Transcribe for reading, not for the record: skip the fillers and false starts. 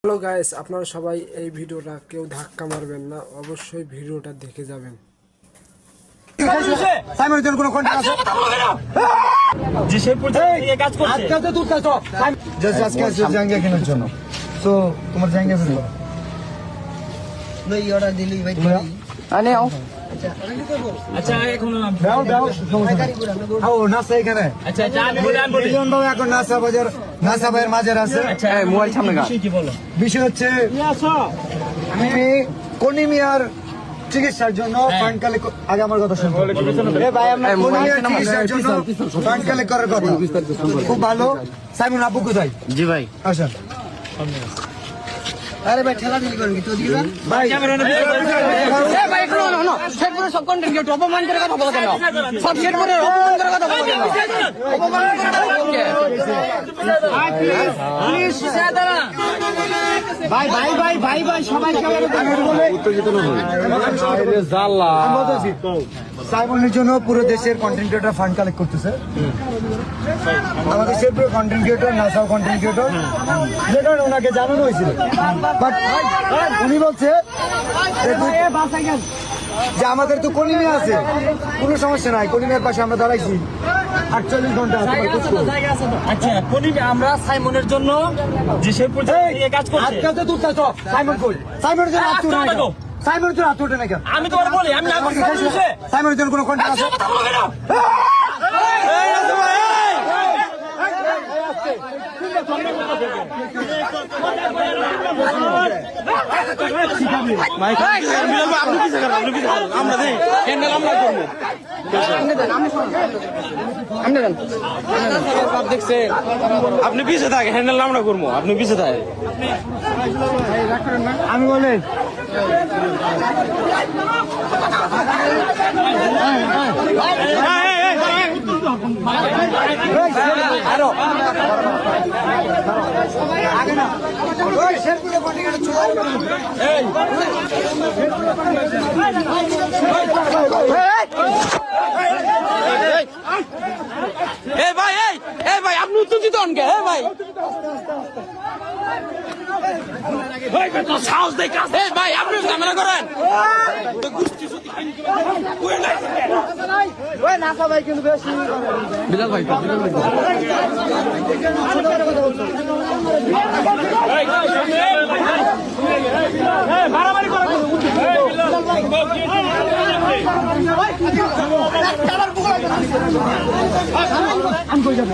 Hello guys, আপনারা সবাই এই ভিডিওটা কেউ ধাক্কা মারবেন না, অবশ্যই ভিডিওটা দেখে যাবেন। সাইমনের জন্য কোনো কন্টাক্ট আছে? যে সেই পর্যায়ে এই কাজ করছে। আজকে তো তুই কাজ আজকে জাঙ্গিয়া কেনার জন্য। সো তোমার জাঙ্গিয়া আছে? লই অর্ডার দিলি ভাই আনে আও। আচ্ছা এখন দাও আও নাসা এখানে। আচ্ছা আমি বলে আনবো। মিলিয়ন বাবু এখন নাসা বাজার নাসা ভাইয়ের মাঝে আছে। আচ্ছা মোবাইল সামনে গা। কি বলো? বিষয় হচ্ছে আমি কোনিমিয়ার চিকিৎসার জন্য ফান্ড কালেক্ট আগে আমার কথা শুনুন। ভাই আমরা কোনিমিয়ার চিকিৎসার জন্য ফান্ড কালেক্ট করার কথা। খুব ভালো। সাইমন আবু কোথায়? জি ভাই। আসেন। আরে ভাই ঠেলা ঠেলি করেন কি তো দিবা ভাই এ ভাই একটু না শেরপুরে সব কন্টেন্ট কেউ অপমান করে কথা বলে কেন সব শেরপুরে অপমান করে কথা বলে কেন অপমান করে কথা বলে প্লিজ সাদারা ভাই ভাই ভাই ভাই ভাই সবাই উত্তেজিত না হন। আরে জাল্লা সাইমনের জন্য পুরো দেশের কন্টেন্ট ক্রিয়েটর ফান্ড কালেক্ট করতেছে। আমাদের শেরপুরের কন্টেন্ট ক্রিয়েটর নাসাও কন্টেন্ট ক্রিয়েটর যেটা ওনাকে জানানো হয়েছিল, বাট উনি বলছে যে আমাদের তো কলিমিয়া আছে, কোনো সমস্যা নাই, কলিমিয়ার পাশে আমরা দাঁড়াইছি 48 ঘন্টা। আচ্ছা আমরা সাইমনের জন্য যে সেই পর্যায়ে এই কাজ করছে। আজকে তো তুই চাইছ সাইমন কই? সাইমনের জন্য আত্ম না কেন? সাইমনের জন্য আত্ম না কেন? আমি তোমার বলি আমি না করছি। সাইমনের জন্য কোনো কন্টেন্ট আছে? আপনি পিছিয়ে থাকে হ্যান্ডেল আমরা করবো, আপনি পিছিয়ে থাকে। আমি বলেন আরো আগে না ওই শেরপুরে কন্টেন্ট ভাই আপনি উত্তেজিত হন কে? ভাই সাহস দেখ ভাই আপনি ক্যামেরা করেন। ওই নাসা ভাই কিন্তু বেশি বিলাল ভাই মারামারি করা আমি কই যাব